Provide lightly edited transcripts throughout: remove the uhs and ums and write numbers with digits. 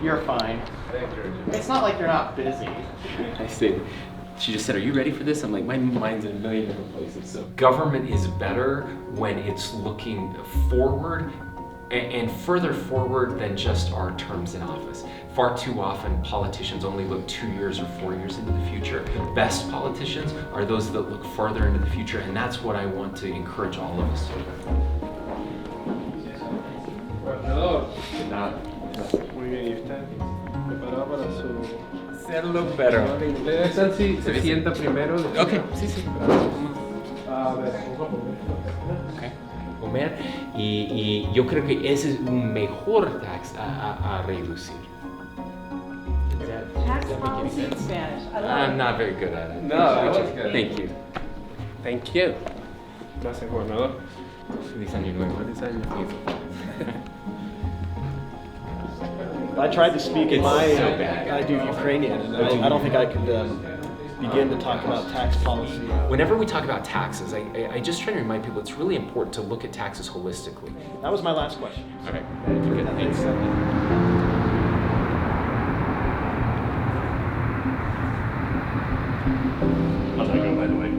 You're fine. It's not like you're not busy. I see. She just said, "Are you ready for this?" I'm like, my mind's in a million different places. So government is better when it's looking forward and further forward than just our terms in office. Far too often, politicians only look 2 years or 4 years into the future. The best politicians are those that look farther into the future, and that's what I want to encourage all of us to do. Muy bien, ¿y usted? ¿Preparado para su Hacerlo better. inglés? Sí, se sienta primero. Okay, sí. A ver. Okay. Comer. Y yo creo que ese es un mejor tax a reducir. Tax policy in Spanish. I love I'm it. not very good at it. No, that was good. Thank you. Thank you. Gracias, gobernador. Feliz año nuevo. Feliz año. I tried to speak in my, It's so bad. I do Ukrainian, and I don't think I could begin to talk about tax policy. Whenever we talk about taxes, I just try to remind people it's really important to look at taxes holistically. That was my last question. Okay. Good. Thanks. How'd that go, by the way?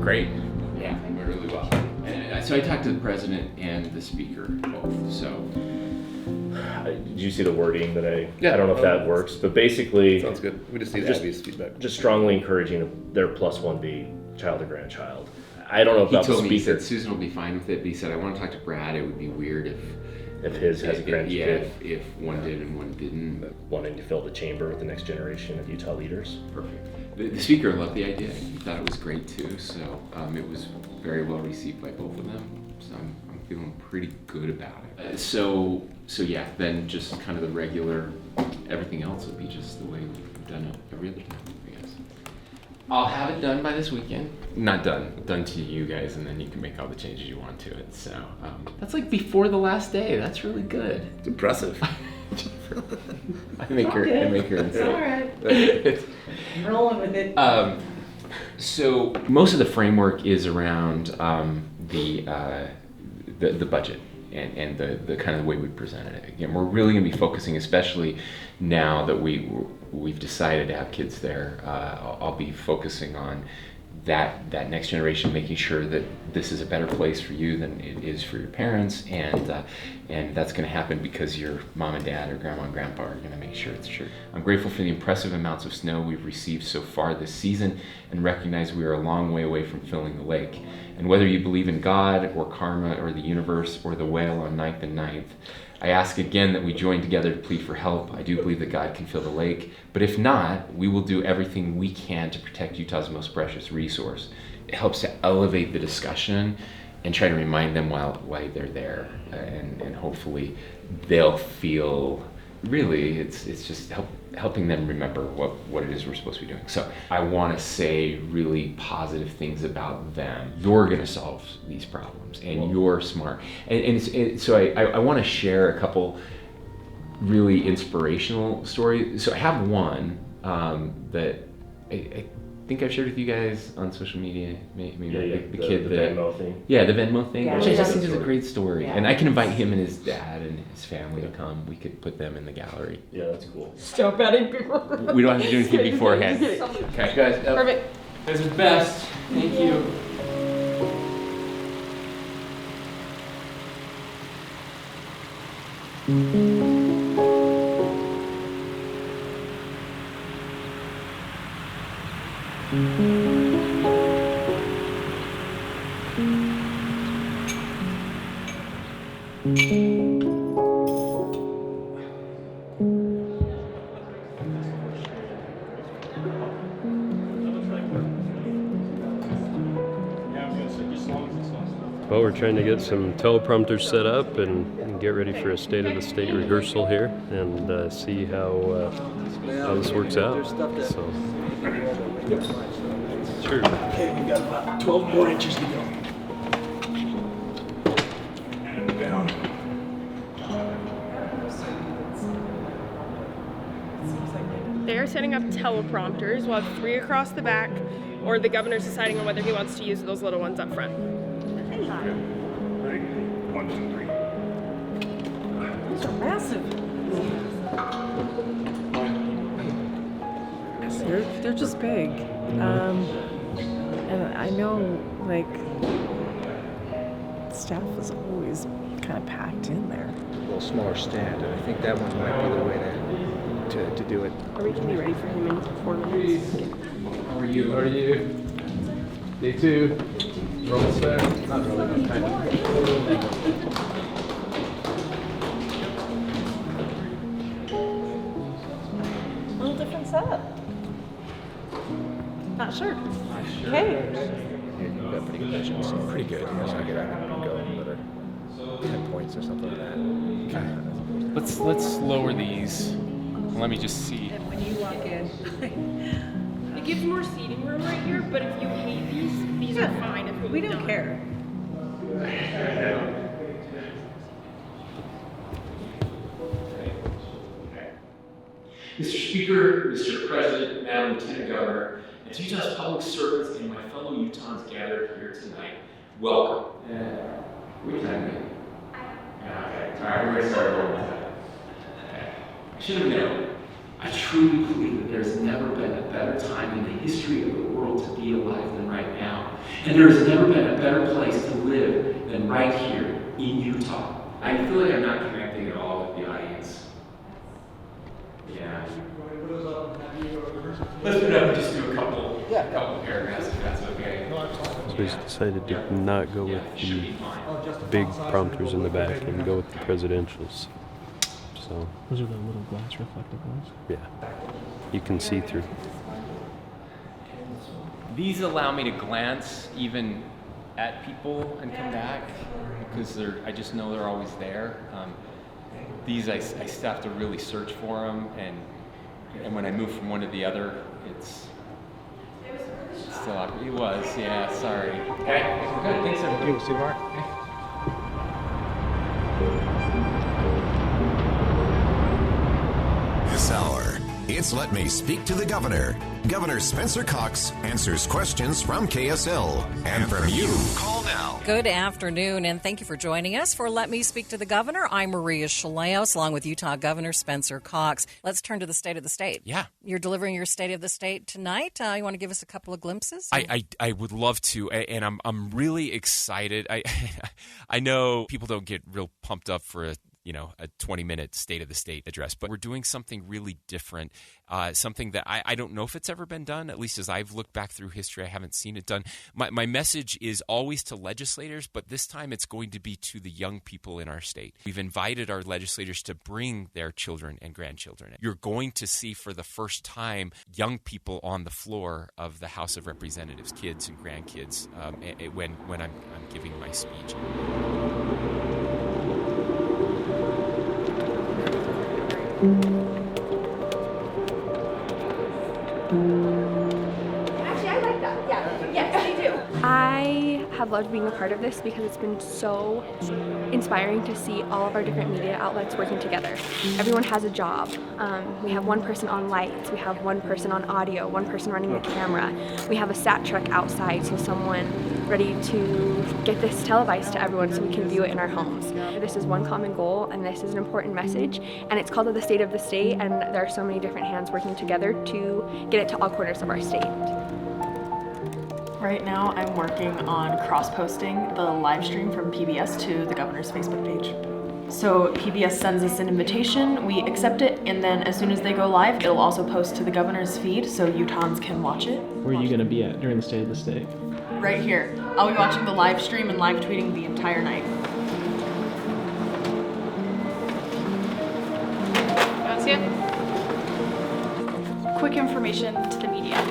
Great. Yeah, went really well. And so I talked to the president and the speaker both. So Did you see the wording that I Yeah. don't know if that works, but basically Sounds good. We just need Just- Abby's feedback. just strongly encouraging their plus 1B child or grandchild. I don't know he about the told me, he speaker said Susan will be fine with it, but he said I want to talk to Brad. It would be weird if his has a grandkid if one did and one didn't. wanting to fill the chamber with the next generation of Utah leaders. Perfect. The speaker loved the idea. He thought it was great too. So it was very well received by both of them. So I'm feeling pretty good about it. So yeah, then just kind of the regular, everything else will be just the way we've done it every other time, I guess. I'll have it done by this weekend. Not done to you guys, and then you can make all the changes you want to it. So that's like before the last day. That's really good. It's impressive. I make her It's all right. Rolling with it. So most of the framework is around the budget and the kind of the way we presented it. Again, we're really going to be focusing, especially now that we've decided to have kids there. I'll be focusing on that next generation, making sure that this is a better place for you than it is for your parents, and that's going to happen because your mom and dad or grandma and grandpa are going to make sure it's true. I'm grateful for the impressive amounts of snow we've received so far this season, and recognize we are a long way away from filling the lake. And whether you believe in God or karma or the universe or the whale on 9th and 9th, I ask again that we join together to plead for help. I do believe that God can fill the lake, but if not, we will do everything we can to protect Utah's most precious resource. It helps to elevate the discussion and try to remind them why they're there, and hopefully they'll feel, really, it's just helping them remember what it is we're supposed to be doing. So I want to say really positive things about them. You're going to solve these problems, and you're smart. So I want to share a couple really inspirational stories. So I have one that I think I've shared with you guys on social media. Maybe the kid the that Venmo thing. Yeah, the Venmo thing, Yeah. which I just think is a great story. Yeah. And I can invite him and his dad and his family to come. We could put them in the gallery. Yeah, that's cool. Stop adding people. We don't have to do anything beforehand. Okay, guys. Perfect. Guys are the best. Thank you. Well, we're trying to get some teleprompters set up and get ready for a state-of-the-state rehearsal here and see how this works out. So, sure. Okay, we got about 12 more inches to go. And down. They're setting up teleprompters. We'll have 3 across the back, or the governor's deciding on whether he wants to use those little ones up front. Ready? 1, 2, 3. These are massive. they're just big. And I know, like, staff is always kind of packed in there. A little smaller stand, and I think that one might be the way to do it. Are we going to be ready for him in 4 minutes? How are you? Day 2. Roll set. Not really, but kind of. A little different setup. Not sure. Okay. You've got pretty good vision, so pretty good. You guys get out and go another 10 points or something like that. Let's lower these. Let me just see. When you walk in. It gives more seating room right here, but if you hate these are fine. If We don't care. Mr. Speaker, Mr. President, Madam Lieutenant Governor, and to Utah's public servants and my fellow Utahns gathered here tonight, welcome. Which time is it? Okay. All right, we're going to start over. Okay. I should have known. I truly believe that there's never been a better time in the history of the world to be alive than right now. And there has never been a better place to live than right here in Utah. I feel like I'm not connecting at all with the audience. Yeah. Let's put up and just do a couple paragraphs if that's okay. So he's decided to not go with the big prompters in the back and go with the presidentials. So Those are the little glass reflective ones? yeah, you can see through. These allow me to glance even at people and come back because I just know they're always there. These I still have to really search for them, and when I move from one to the other, it's still awkward. It was, yeah. Sorry. Okay, good. Thanks, everybody. See you tomorrow. This hour, it's Let Me Speak to the Governor. Governor Spencer Cox answers questions from KSL and from you. Call now. Good afternoon, and thank you for joining us for Let Me Speak to the Governor. I'm Maria Chaleos, along with Utah Governor Spencer Cox. Let's turn to the State of the State. Yeah. You're delivering your State of the State tonight. You want to give us a couple of glimpses? I would love to, and I'm really excited. I know people don't get real pumped up for a 20-minute State of the State address, but we're doing something really different, something that I don't know if it's ever been done. At least as I've looked back through history, I haven't seen it done. My message is always to legislators, but this time it's going to be to the young people in our state. We've invited our legislators to bring their children and grandchildren. You're going to see for the first time young people on the floor of the House of Representatives, kids and grandkids, when I'm giving my speech. Actually, I like that. Yeah. Yes, I do. I have loved being a part of this because it's been so inspiring to see all of our different media outlets working together. Everyone has a job. We have one person on lights, we have one person on audio, one person running the camera. We have a sat truck outside, so someone ready to get this televised to everyone so we can view it in our homes. This is one common goal, and this is an important message, and it's called the State of the State, and there are so many different hands working together to get it to all corners of our state. Right now, I'm working on cross-posting the live stream from PBS to the governor's Facebook page. So PBS sends us an invitation, we accept it, and then as soon as they go live, it'll also post to the governor's feed so Utahns can watch it. Where are you going to be at during the State of the State? Right here. I'll be watching the live stream and live tweeting the entire night. Gracias. Quick information to the media.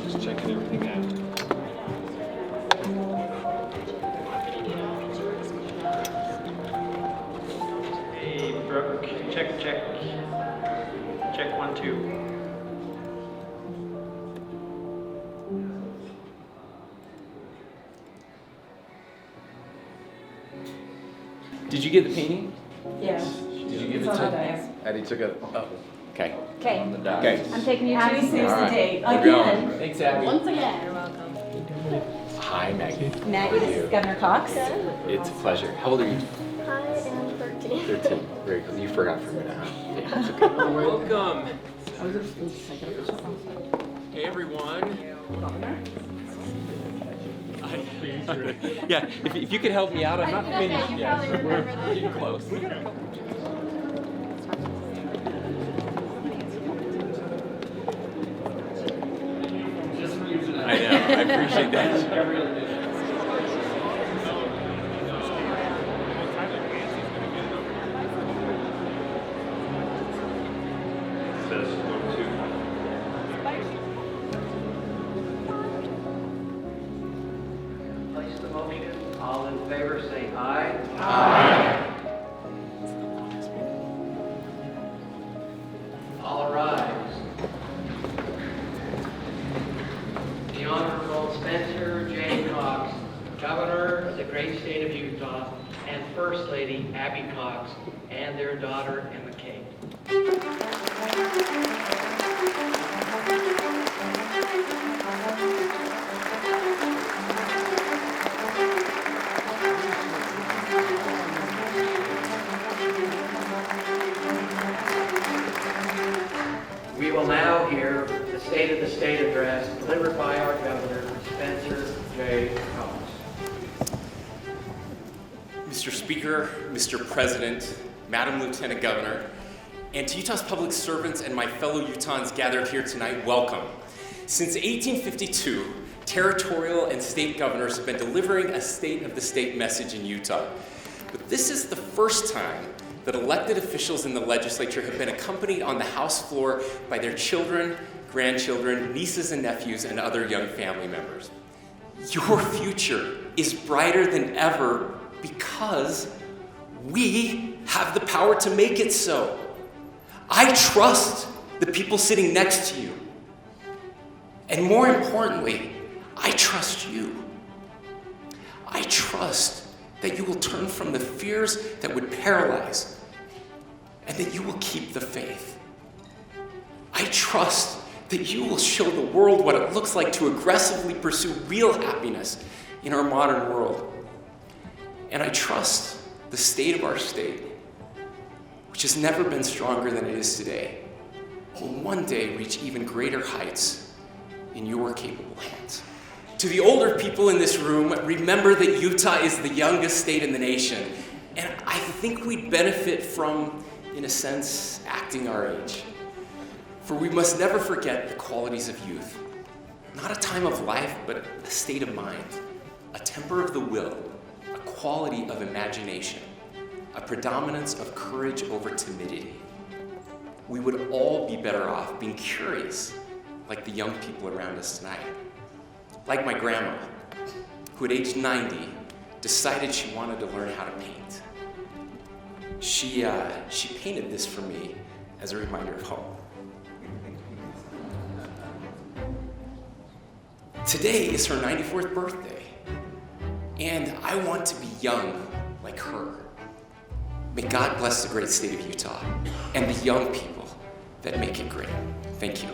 Just checking everything out. Hey, Brooke. Check. Check 1, 2. Did you get the painting? Yeah. Did you give it to Eddie took it. Oh, okay. Okay. Okay. I'm taking you Happy to Save the All right. Date We're again. going. Thanks, Abby. Once again. You're welcome. Hi, Maggie. Maggie, this is Governor Cox. It's a pleasure. How old are you? I am 13. 13. Very cool. You forgot for a minute, huh? Yeah, it's okay. Welcome. I was just Hey, everyone. Yeah, if you could help me out, I'm not finished yet. So we're getting close. I know. I appreciate that. Place the motion. All in favor say aye. Aye. All rise. The Honorable Spencer J. Cox, Governor of the great state of Utah, and First Lady Abby Cox, and their daughter Emma Kate. We will now hear the State of the State address delivered by our Governor, Spencer J. Cox. Mr. Speaker, Mr. President, Madam Lieutenant Governor, and to Utah's public servants and my fellow Utahns gathered here tonight, welcome. Since 1852, territorial and state governors have been delivering a State of the State message in Utah. But this is the first time that elected officials in the legislature have been accompanied on the House floor by their children, grandchildren, nieces and nephews, and other young family members. Your future is brighter than ever because we have the power to make it so. I trust the people sitting next to you. And more importantly, I trust you. I trust that you will turn from the fears that would paralyze and that you will keep the faith. I trust that you will show the world what it looks like to aggressively pursue real happiness in our modern world. And I trust the state of our state, which has never been stronger than it is today, will one day reach even greater heights in your capable hands. To the older people in this room, remember that Utah is the youngest state in the nation, and I think we'd benefit from, in a sense, acting our age. For we must never forget the qualities of youth. Not a time of life, but a state of mind, a temper of the will, a quality of imagination, a predominance of courage over timidity. We would all be better off being curious, like the young people around us tonight. Like my grandma, who at age 90 decided she wanted to learn how to paint. She painted this for me as a reminder of home. Today is her 94th birthday, and I want to be young like her. May God bless the great state of Utah and the young people that make it great. Thank you.